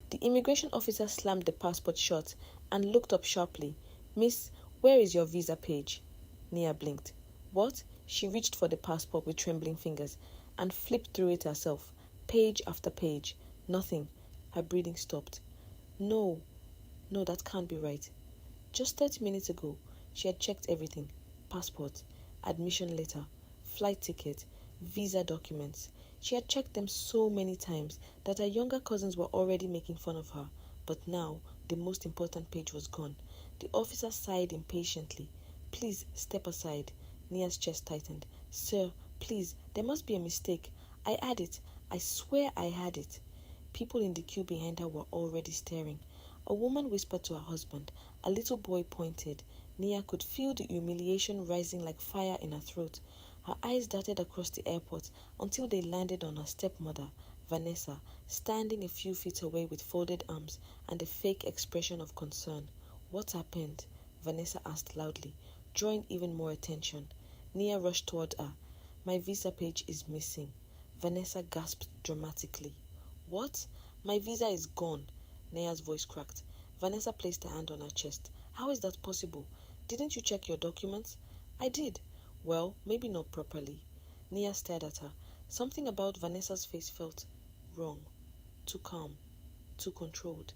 The immigration officer slammed the passport shut and looked up sharply. "Miss, where is your visa page?" Nia blinked. "What?" She reached for the passport with trembling fingers and flipped through it herself, page after page. Nothing. Her breathing stopped. No, no, that can't be right. Just 30 minutes ago, she had checked everything. Passport, admission letter, flight ticket, visa documents. She had checked them so many times that her younger cousins were already making fun of her. But now, the most important page was gone. The officer sighed impatiently. "Please, step aside." Nia's chest tightened. "Sir, please, there must be a mistake. I had it. I swear I had it." People in the queue behind her were already staring. A woman whispered to her husband. A little boy pointed. Nia could feel the humiliation rising like fire in her throat. Her eyes darted across the airport until they landed on her stepmother, Vanessa, standing a few feet away with folded arms and a fake expression of concern. "What happened?" Vanessa asked loudly, drawing even more attention. Nia rushed toward her. "My visa page is missing." Vanessa gasped dramatically. "What? My visa is gone." Nia's voice cracked. Vanessa placed her hand on her chest. "How is that possible? Didn't you check your documents?" "I did." "Well, maybe not properly." Nia stared at her. Something about Vanessa's face felt wrong, too calm, too controlled,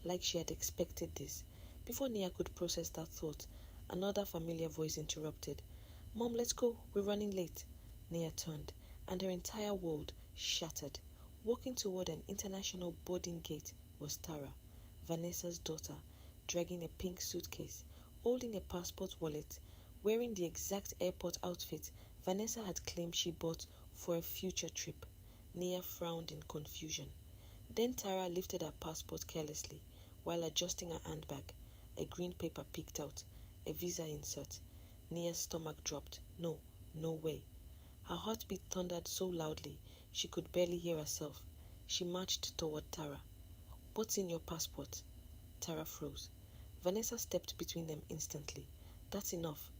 like she had expected this. Before Nia could process that thought, another familiar voice interrupted. "Mom, let's go. We're running late." Nia turned, and her entire world shattered. Walking toward an international boarding gate was Tara, Vanessa's daughter, dragging a pink suitcase, holding a passport wallet, wearing the exact airport outfit Vanessa had claimed she bought for a future trip. Nia frowned in confusion. Then Tara lifted her passport carelessly while adjusting her handbag. A green paper peeked out, a visa insert. Nia's stomach dropped. No, no way. Her heartbeat thundered so loudly she could barely hear herself. She marched toward Tara. "What's in your passport?" Tara froze. Vanessa stepped between them instantly. "That's enough."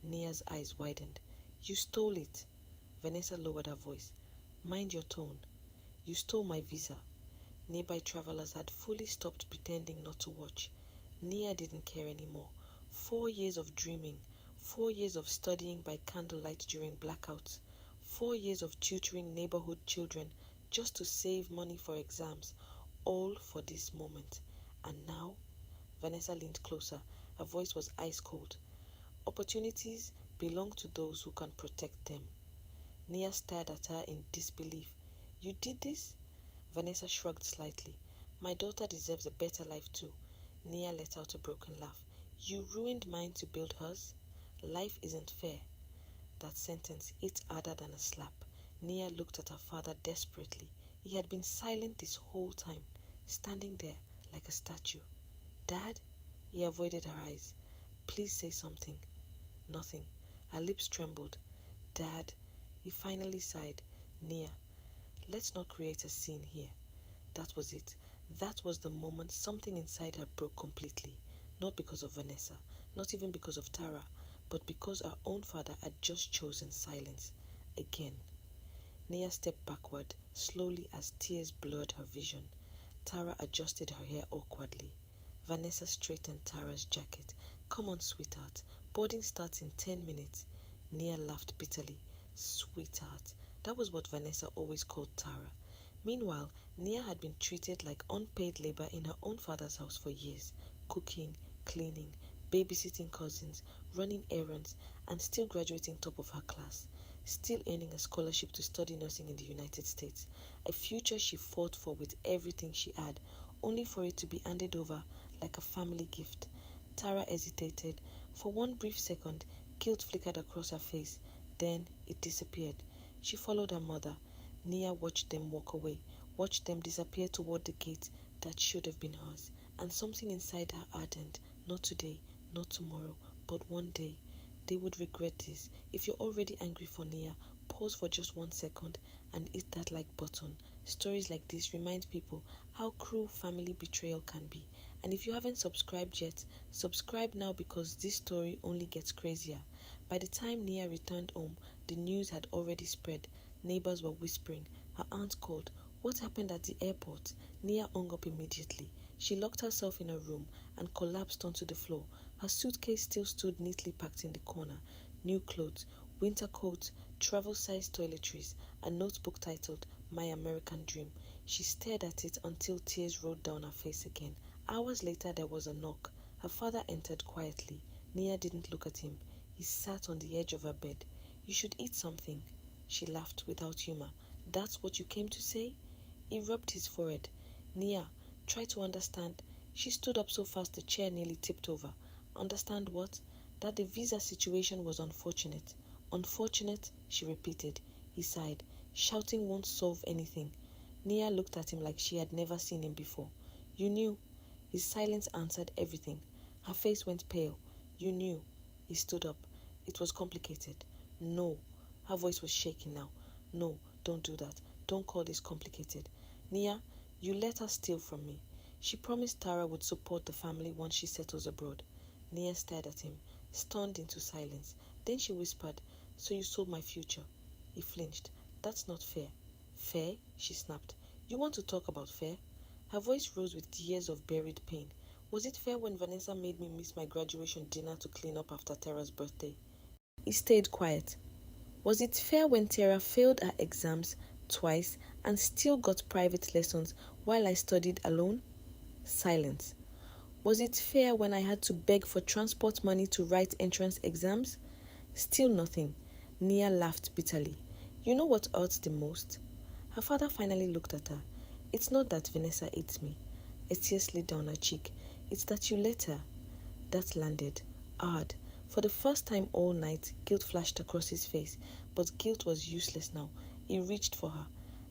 Nia's eyes widened. "You stole it." Vanessa lowered her voice. "Mind your tone. You stole my visa." Nearby travelers had fully stopped pretending not to watch. Nia didn't care anymore. 4 years of dreaming, 4 years of studying by candlelight during blackouts, 4 years of tutoring neighborhood children just to save money for exams, all for this moment. And now? Vanessa leaned closer. Her voice was ice cold. "Opportunities belong to those who can protect them." Nia stared at her in disbelief. "You did this?" Vanessa shrugged slightly. "My daughter deserves a better life too." Nia let out a broken laugh. "You ruined mine to build hers? Life isn't fair." That sentence hit harder than a slap. Nia looked at her father desperately. He had been silent this whole time, standing there like a statue. "Dad?" He avoided her eyes. "Please say something." Nothing. Her lips trembled. "Dad?" He finally sighed. "Nia, let's not create a scene here." That was it. That was the moment something inside her broke completely. Not because of Vanessa, not even because of Tara, but because her own father had just chosen silence. Again. Nia stepped backward, slowly as tears blurred her vision. Tara adjusted her hair awkwardly. Vanessa straightened Tara's jacket. "Come on, sweetheart. Boarding starts in 10 minutes. Nia laughed bitterly. Sweetheart. That was what Vanessa always called Tara. Meanwhile, Nia had been treated like unpaid labor in her own father's house for years. Cooking, cleaning, babysitting cousins, running errands, and still graduating top of her class. Still earning a scholarship to study nursing in the United States. A future she fought for with everything she had, only for it to be handed over like a family gift. Tara hesitated. For one brief second, guilt flickered across her face. Then it disappeared. She followed her mother. Nia watched them walk away, watched them disappear toward the gate that should have been hers. And something inside her hardened. Not today, not tomorrow, but one day. They would regret this. If you're already angry for Nia, pause for just 1 second and hit that like button. Stories like this remind people how cruel family betrayal can be. And if you haven't subscribed yet, subscribe now because this story only gets crazier. By the time Nia returned home, the news had already spread. Neighbors were whispering. Her aunt called. What happened at the airport? Nia hung up immediately. She locked herself in a room and collapsed onto the floor. Her suitcase still stood neatly packed in the corner. New clothes, winter coats, travel-sized toiletries, a notebook titled My American Dream. She stared at it until tears rolled down her face again. Hours later, there was a knock. Her father entered quietly. Nia didn't look at him. He sat on the edge of her bed. You should eat something. She laughed without humor. That's what you came to say? He rubbed his forehead. Nia, try to understand. She stood up so fast the chair nearly tipped over. Understand what? That the visa situation was unfortunate. Unfortunate, she repeated. He sighed. Shouting won't solve anything. Nia looked at him like she had never seen him before. You knew. His silence answered everything. Her face went pale. You knew. He stood up. It was complicated. No. Her voice was shaking now. No, don't do that. Don't call this complicated. Nia, you let her steal from me. She promised Tara would support the family once she settles abroad. Nia stared at him, stunned into silence. Then she whispered, So you sold my future. He flinched. That's not fair. Fair? She snapped. You want to talk about fair? Her voice rose with years of buried pain. Was it fair when Vanessa made me miss my graduation dinner to clean up after Tara's birthday? He stayed quiet. Was it fair when Tara failed her exams twice and still got private lessons while I studied alone? Silence. Was it fair when I had to beg for transport money to write entrance exams? Still nothing. Nia laughed bitterly. You know what hurts the most? Her father finally looked at her. It's not that Vanessa hates me. A tear slid down her cheek. It's that you let her. That landed. Hard. For the first time all night, guilt flashed across his face, but guilt was useless now. He reached for her.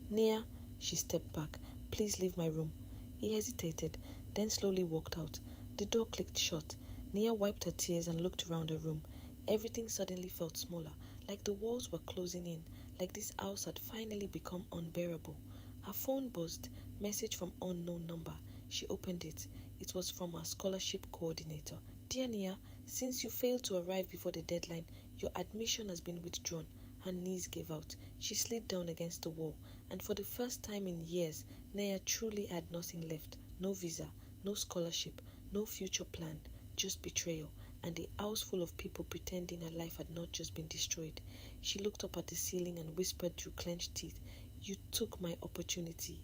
Nia, she stepped back. Please leave my room. He hesitated, then slowly walked out. The door clicked shut. Nia wiped her tears and looked around her room. Everything suddenly felt smaller, like the walls were closing in, like this house had finally become unbearable. Her phone buzzed, message from unknown number. She opened it. It was from her scholarship coordinator. Dear Nia, since you failed to arrive before the deadline, your admission has been withdrawn. Her knees gave out. She slid down against the wall, and for the first time in years, Nia truly had nothing left. No visa, no scholarship, no future plan, just betrayal, and a house full of people pretending her life had not just been destroyed. She looked up at the ceiling and whispered through clenched teeth, You took my opportunity.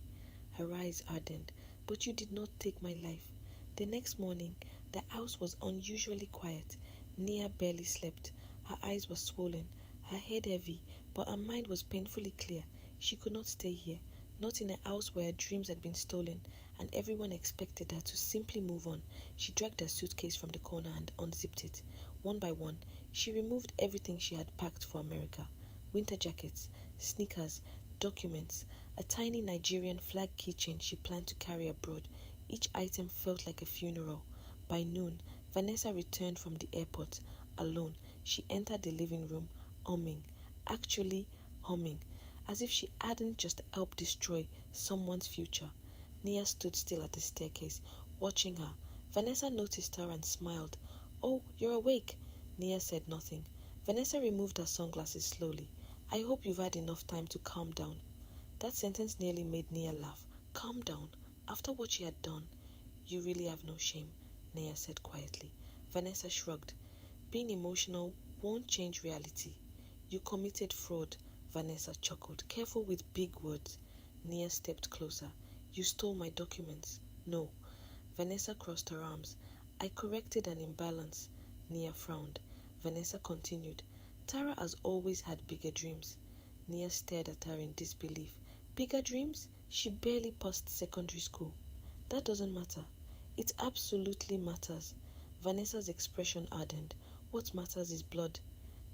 Her eyes hardened. But you did not take my life. The next morning, the house was unusually quiet. Nia barely slept. Her eyes were swollen, her head heavy, but her mind was painfully clear. She could not stay here, not in a house where her dreams had been stolen, and everyone expected her to simply move on. She dragged her suitcase from the corner and unzipped it. One by one, she removed everything she had packed for America. Winter jackets, sneakers, documents, a tiny Nigerian flag keychain she planned to carry abroad. Each item felt like a funeral. By noon, Vanessa returned from the airport. Alone, she entered the living room, humming. Actually, humming. As if she hadn't just helped destroy someone's future. Nia stood still at the staircase, watching her. Vanessa noticed her and smiled. Oh, you're awake. Nia said nothing. Vanessa removed her sunglasses slowly. I hope you've had enough time to calm down. That sentence nearly made Nia laugh. Calm down. After what she had done, you really have no shame, Nia said quietly. Vanessa shrugged. Being emotional won't change reality. You committed fraud, Vanessa chuckled. Careful with big words. Nia stepped closer. You stole my documents. No. Vanessa crossed her arms. I corrected an imbalance. Nia frowned. Vanessa continued. Tara has always had bigger dreams. Nia stared at her in disbelief. Bigger dreams? She barely passed secondary school. That doesn't matter. It absolutely matters. Vanessa's expression hardened. What matters is blood.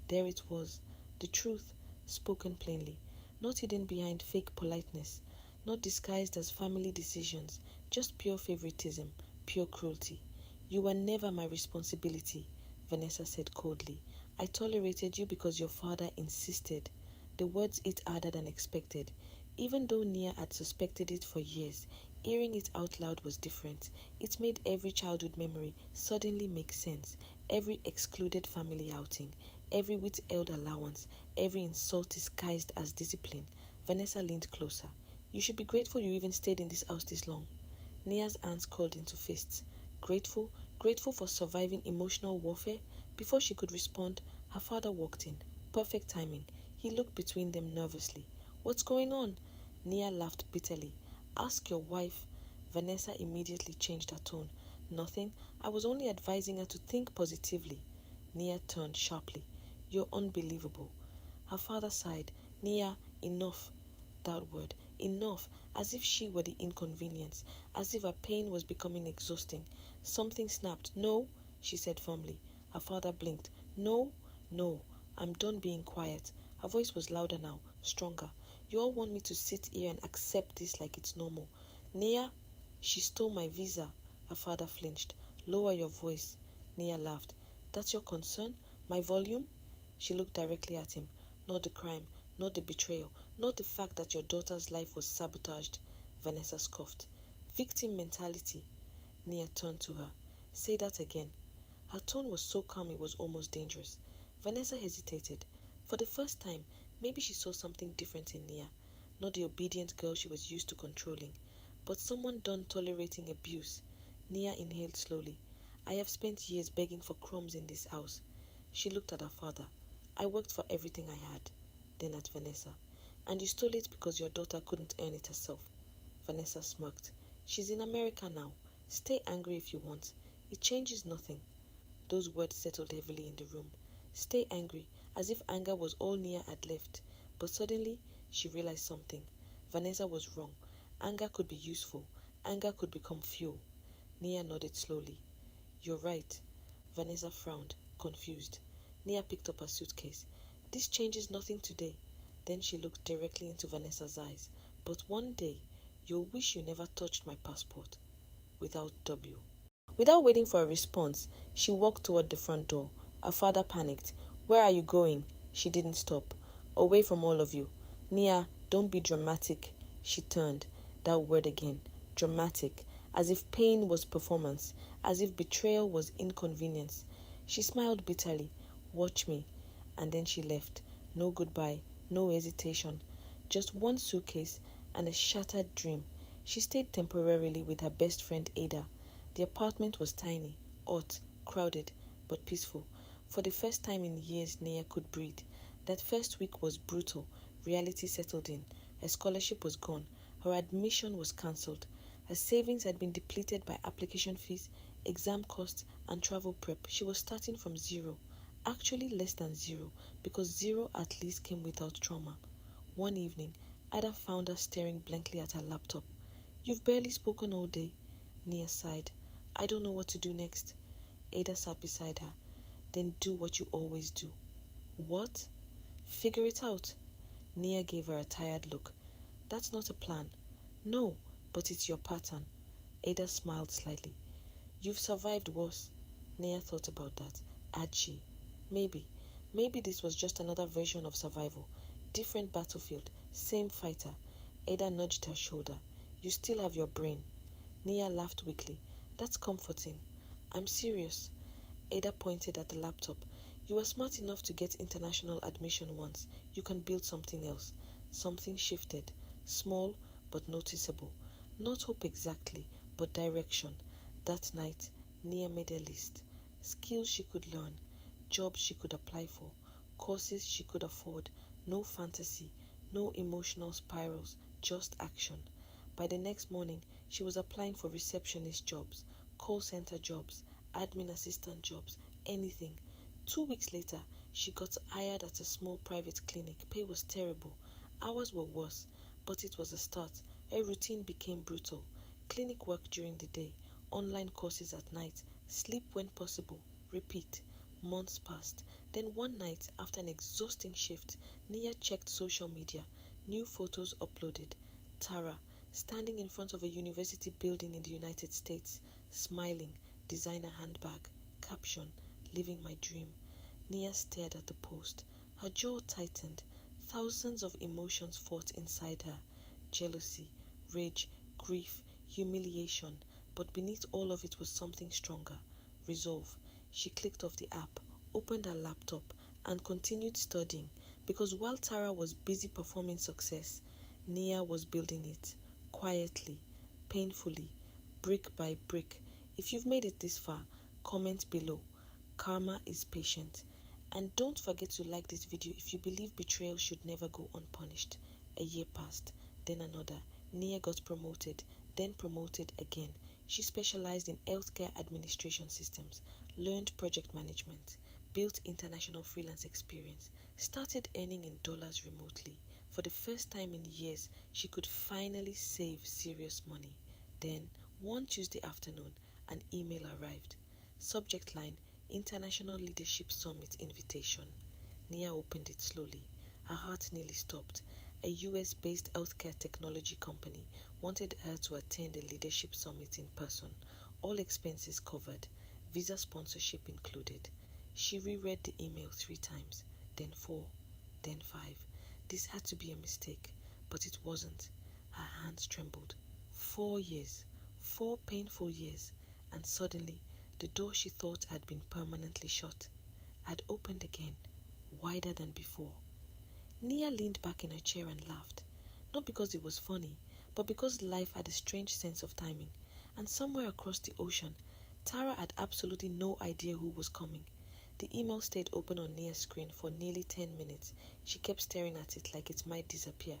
There it was. The truth, spoken plainly. Not hidden behind fake politeness. Not disguised as family decisions. Just pure favoritism. Pure cruelty. You were never my responsibility, Vanessa said coldly. I tolerated you because your father insisted. The words hit harder than expected. Even though Nia had suspected it for years, hearing it out loud was different. It made every childhood memory suddenly make sense. Every excluded family outing, every withheld allowance, every insult disguised as discipline. Vanessa leaned closer. You should be grateful you even stayed in this house this long. Nia's hands curled into fists. Grateful, grateful for surviving emotional warfare. Before she could respond, her father walked in. Perfect timing. He looked between them nervously. What's going on? Nia laughed bitterly. Ask your wife. Vanessa immediately changed her tone. Nothing. I was only advising her to think positively. Nia turned sharply. You're unbelievable. Her father sighed. Nia, enough. That word. Enough. As if she were the inconvenience. As if her pain was becoming exhausting. Something snapped. No, she said firmly. Her father blinked. No, no. I'm done being quiet. Her voice was louder now, stronger. You all want me to sit here and accept this like it's normal. Nia, she stole my visa. Her father flinched. Lower your voice. Nia laughed. That's your concern? My volume? She looked directly at him. Not the crime, not the betrayal, not the fact that your daughter's life was sabotaged. Vanessa scoffed. Victim mentality. Nia turned to her. Say that again. Her tone was so calm it was almost dangerous. Vanessa hesitated. For the first time, maybe she saw something different in Nia. Not the obedient girl she was used to controlling, but someone done tolerating abuse. Nia inhaled slowly. I have spent years begging for crumbs in this house. She looked at her father. I worked for everything I had. Then at Vanessa. And you stole it because your daughter couldn't earn it herself. Vanessa smirked. She's in America now. Stay angry if you want. It changes nothing. Those words settled heavily in the room. Stay angry, as if anger was all Nia had left. But suddenly, she realized something. Vanessa was wrong. Anger could be useful. Anger could become fuel. Nia nodded slowly. You're right. Vanessa frowned, confused. Nia picked up her suitcase. This changes nothing today. Then she looked directly into Vanessa's eyes. But one day, you'll wish you never touched my passport. Without W. Without waiting for a response, she walked toward the front door. Her father panicked. Where are you going? She didn't stop. Away from all of you. Nia, don't be dramatic. She turned. That word again. Dramatic. As if pain was performance. As if betrayal was inconvenience. She smiled bitterly. Watch me. And then she left. No goodbye. No hesitation. Just one suitcase and a shattered dream. She stayed temporarily with her best friend Ada. The apartment was tiny, hot, crowded, but peaceful. For the first time in years, Nia could breathe. That first week was brutal. Reality settled in. Her scholarship was gone. Her admission was cancelled. Her savings had been depleted by application fees, exam costs, and travel prep. She was starting from zero. Actually less than zero, because zero at least came without trauma. One evening, Ada found her staring blankly at her laptop. You've barely spoken all day. Nia sighed. I don't know what to do next. Ada sat beside her. Then do what you always do. What? Figure it out. Nia gave her a tired look. That's not a plan. No, but it's your pattern. Ada smiled slightly. You've survived worse. Nia thought about that. Had she? Maybe. Maybe this was just another version of survival. Different battlefield. Same fighter. Ada nudged her shoulder. You still have your brain. Nia laughed weakly. That's comforting. I'm serious. Ada pointed at the laptop. You were smart enough to get international admission once. You can build something else. Something shifted. Small, but noticeable. Not hope exactly, but direction. That night, Nia made a list. Skills she could learn. Jobs she could apply for. Courses she could afford. No fantasy. No emotional spirals. Just action. By the next morning, she was applying for receptionist jobs, call center jobs, admin assistant jobs, anything. 2 weeks later, she got hired at a small private clinic. Pay was terrible. Hours were worse, but it was a start. Her routine became brutal. Clinic work during the day, online courses at night, sleep when possible, repeat. Months passed. Then one night, after an exhausting shift, Nia checked social media. New photos uploaded. Tara, standing in front of a university building in the United States, smiling, designer handbag, caption, living my dream. Nia stared at the post. Her jaw tightened. Thousands of emotions fought inside her. Jealousy, rage, grief, humiliation. But beneath all of it was something stronger. Resolve. She clicked off the app, opened her laptop, and continued studying. Because while Tara was busy performing success, Nia was building it, quietly, painfully, brick by brick. If you've made it this far, comment below. Karma is patient. And don't forget to like this video if you believe betrayal should never go unpunished. A year passed, then another. Nia got promoted, then promoted again. She specialized in healthcare administration systems, learned project management, built international freelance experience, started earning in dollars remotely. For the first time in years, she could finally save serious money. Then, one Tuesday afternoon, an email arrived. Subject line, International Leadership Summit invitation. Nia opened it slowly. Her heart nearly stopped. A US-based healthcare technology company wanted her to attend a leadership summit in person. All expenses covered, visa sponsorship included. She reread the email 3 times, then 4, then 5. This had to be a mistake, but it wasn't. Her hands trembled. 4 years, 4 painful years, and suddenly the door she thought had been permanently shut had opened again, wider than before. Nia leaned back in her chair and laughed, not because it was funny, but because life had a strange sense of timing. And somewhere across the ocean, Tara had absolutely no idea who was coming. The email stayed open on Nia's screen for nearly 10 minutes. She kept staring at it like it might disappear.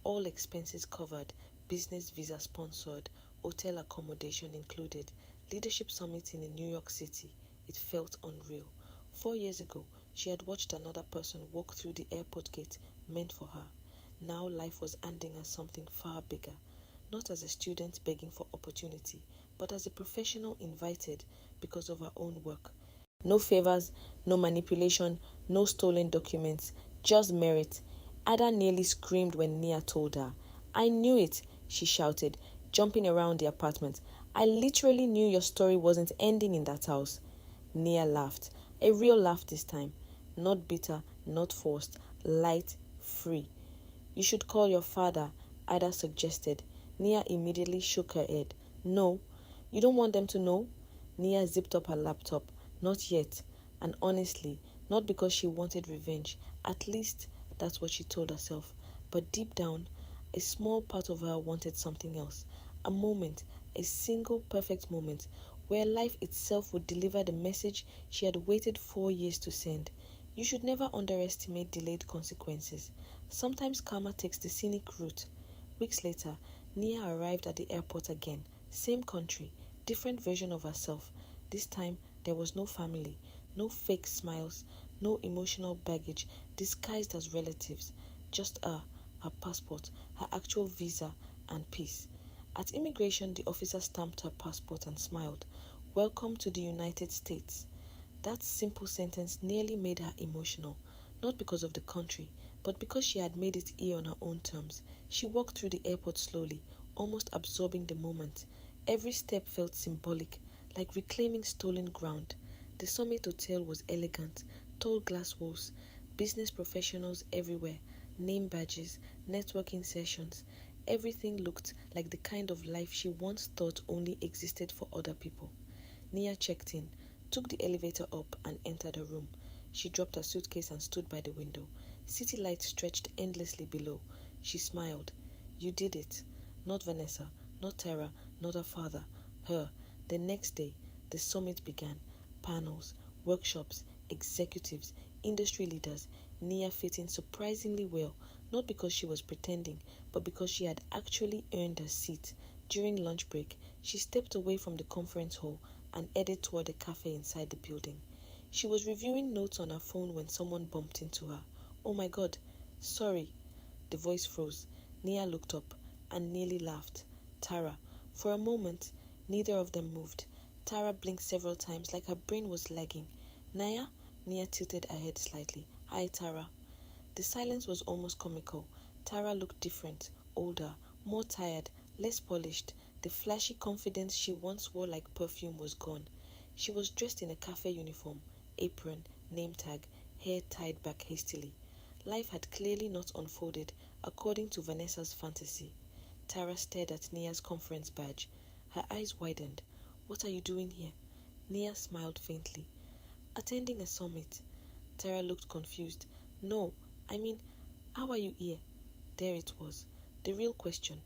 All expenses covered, business visa sponsored, hotel accommodation included, leadership summit in New York City. It felt unreal. 4 years ago, she had watched another person walk through the airport gate meant for her. Now life was handing her something far bigger, not as a student begging for opportunity, but as a professional invited because of her own work. No favors, no manipulation, no stolen documents, just merit. Ada nearly screamed when Nia told her. "I knew it," she shouted, jumping around the apartment. "I literally knew your story wasn't ending in that house." Nia laughed, a real laugh this time. Not bitter, not forced, light, free. "You should call your father," Ada suggested. Nia immediately shook her head. "No, you don't want them to know?" Nia zipped up her laptop. Not yet. And honestly, not because she wanted revenge. At least, that's what she told herself. But deep down, a small part of her wanted something else. A moment, a single perfect moment, where life itself would deliver the message she had waited 4 years to send. You should never underestimate delayed consequences. Sometimes karma takes the scenic route. Weeks later, Nia arrived at the airport again. Same country, different version of herself. This time, there was no family, no fake smiles, no emotional baggage disguised as relatives. Just her passport, her actual visa, and peace. At immigration, the officer stamped her passport and smiled. "Welcome to the United States." That simple sentence nearly made her emotional, not because of the country, but because she had made it here on her own terms. She walked through the airport slowly, almost absorbing the moment. Every step felt symbolic, like reclaiming stolen ground. The Summit Hotel was elegant, tall glass walls, business professionals everywhere, name badges, networking sessions. Everything looked like the kind of life she once thought only existed for other people. Nia checked in, took the elevator up, and entered her room. She dropped her suitcase and stood by the window. City lights stretched endlessly below. She smiled. "You did it." Not Vanessa, not Tara, not her father. Her. The next day, the summit began. Panels, workshops, executives, industry leaders. Nia fit in surprisingly well, not because she was pretending, but because she had actually earned her seat. During lunch break, she stepped away from the conference hall and headed toward a cafe inside the building. She was reviewing notes on her phone when someone bumped into her. "Oh my God, sorry." The voice froze. Nia looked up and nearly laughed. "Tara." For a moment, neither of them moved. Tara blinked several times like her brain was lagging. "Naya?" Nia tilted her head slightly. "Hi, Tara." The silence was almost comical. Tara looked different, older, more tired, less polished. The flashy confidence she once wore like perfume was gone. She was dressed in a cafe uniform, apron, name tag, hair tied back hastily. Life had clearly not unfolded according to Vanessa's fantasy. Tara stared at Nia's conference badge. Her eyes widened. "What are you doing here?" Nia smiled faintly. "Attending a summit." Tara looked confused. "No, I mean, how are you here?" There it was. The real question: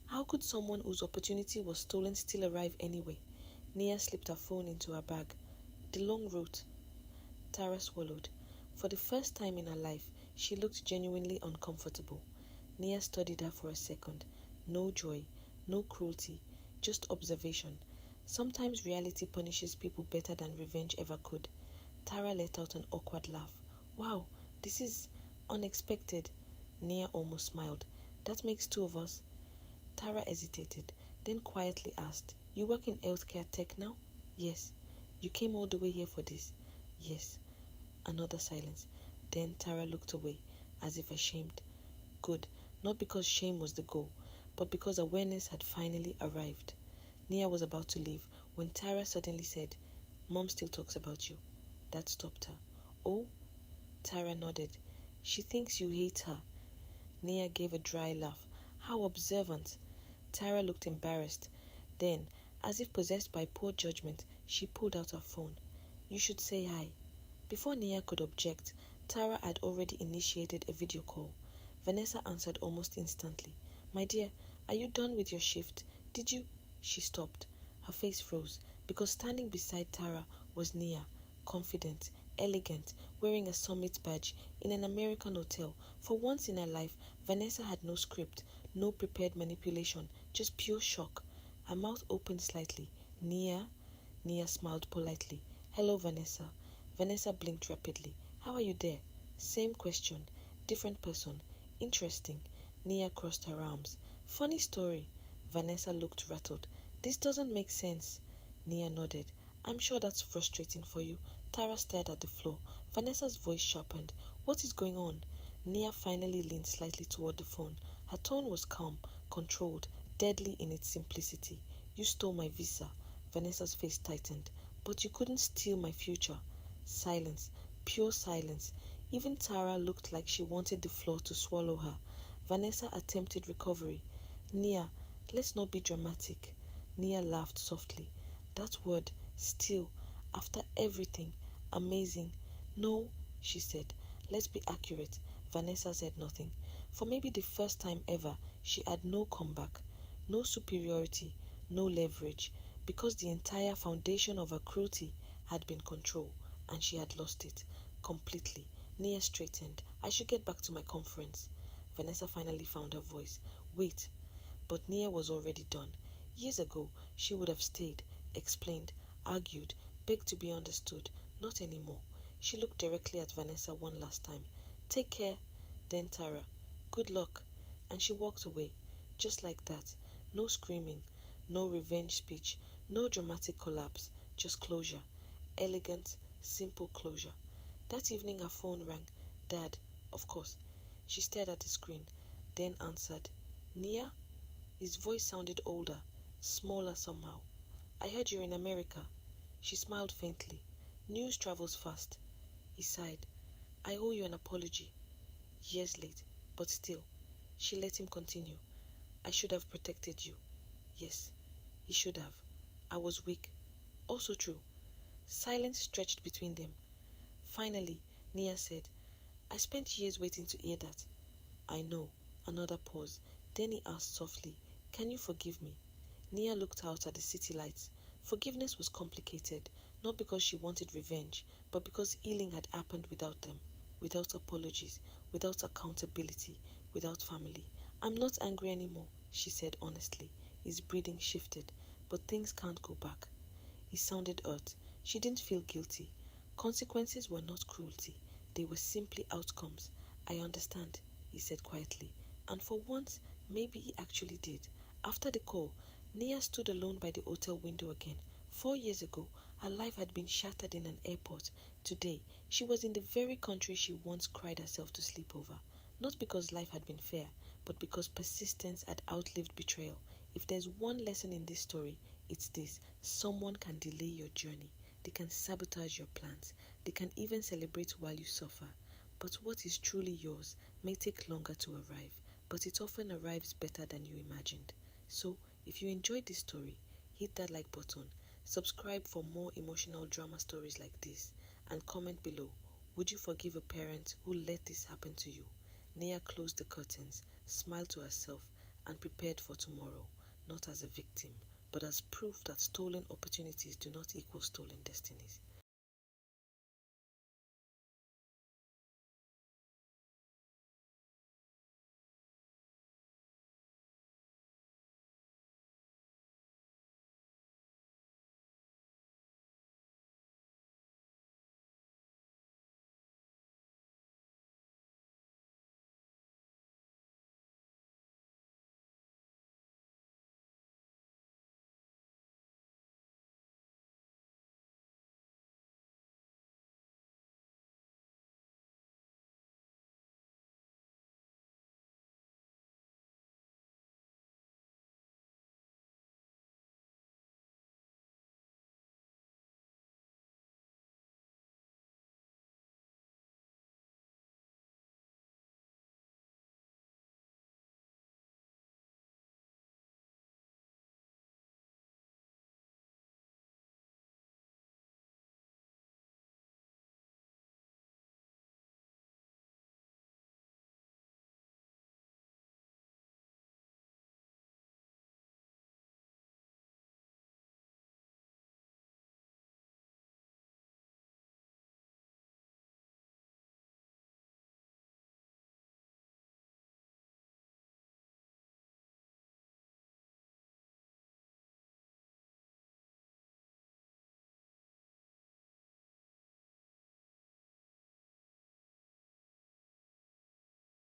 how could someone whose opportunity was stolen still arrive anyway? Nia slipped her phone into her bag. The long route. Tara swallowed. For the first time in her life, she looked genuinely uncomfortable. Nia studied her for a second. No joy, no cruelty, just observation. Sometimes reality punishes people better than revenge ever could. Tara let out an awkward laugh. Wow, this is unexpected. Nia almost smiled. That makes two of us. Tara hesitated, then quietly asked, You work in healthcare tech now? Yes. You came all the way here for this? Yes. Another silence. Then Tara looked away, as if ashamed. Good. Not because shame was the goal, but because awareness had finally arrived. Nia was about to leave when Tara suddenly said, Mom still talks about you. That stopped her. Oh? Tara nodded. She thinks you hate her. Nia gave a dry laugh. How observant. Tara looked embarrassed. Then, as if possessed by poor judgment, she pulled out her phone. You should say hi. Before Nia could object, Tara had already initiated a video call. Vanessa answered almost instantly. My dear, are you done with your shift? Did you? She stopped. Her face froze, because standing beside Tara was Nia, confident, elegant, wearing a summit badge in an American hotel. For once in her life, Vanessa had no script, no prepared manipulation, just pure shock. Her mouth opened slightly. Nia? Nia smiled politely. Hello, Vanessa. Vanessa blinked rapidly. How are you there? Same question. Different person. Interesting. Nia crossed her arms. Funny story. Vanessa looked rattled. This doesn't make sense. Nia nodded. I'm sure that's frustrating for you. Tara stared at the floor. Vanessa's voice sharpened. What is going on? Nia finally leaned slightly toward the phone. Her tone was calm, controlled, deadly in its simplicity. You stole my visa. Vanessa's face tightened. But you couldn't steal my future. Silence. Pure silence. Even Tara looked like she wanted the floor to swallow her. Vanessa attempted recovery. Nia, let's not be dramatic. Nia laughed softly. That word, still, after everything, amazing. No, she said. Let's be accurate. Vanessa said nothing. For maybe the first time ever, she had no comeback, no superiority, no leverage, because the entire foundation of her cruelty had been control, and she had lost it completely. Nia straightened. I should get back to my conference. Vanessa finally found her voice. Wait. But Nia was already done. Years ago, she would have stayed, explained, argued, begged to be understood. Not anymore. She looked directly at Vanessa one last time. Take care. Then Tara. Good luck. And she walked away. Just like that. No screaming. No revenge speech. No dramatic collapse. Just closure. Elegant, simple closure. That evening her phone rang. Dad, of course. She stared at the screen, then answered. Nia? His voice sounded older, smaller somehow. I heard you're in America. She smiled faintly. News travels fast. He sighed. I owe you an apology. Years late, but still. She let him continue. I should have protected you. Yes, he should have. I was weak. Also true. Silence stretched between them. Finally, Nia said, I spent years waiting to hear that. I know. Another pause. Then he asked softly, Can you forgive me? Nia looked out at the city lights. Forgiveness was complicated, not because she wanted revenge, but because healing had happened without them, without apologies, without accountability, without family. I'm not angry anymore, she said honestly. His breathing shifted, but things can't go back. He sounded hurt. She didn't feel guilty. Consequences were not cruelty. They were simply outcomes. I understand, he said quietly. And for once, maybe he actually did. After the call, Nia stood alone by the hotel window again. 4 years ago, her life had been shattered in an airport. Today, she was in the very country she once cried herself to sleep over. Not because life had been fair, but because persistence had outlived betrayal. If there's one lesson in this story, it's this. Someone can delay your journey. They can sabotage your plans. They can even celebrate while you suffer. But what is truly yours may take longer to arrive, but it often arrives better than you imagined. So, if you enjoyed this story, hit that like button, subscribe for more emotional drama stories like this, and comment below, would you forgive a parent who let this happen to you? Nia closed the curtains, smiled to herself, and prepared for tomorrow, not as a victim, but as proof that stolen opportunities do not equal stolen destinies.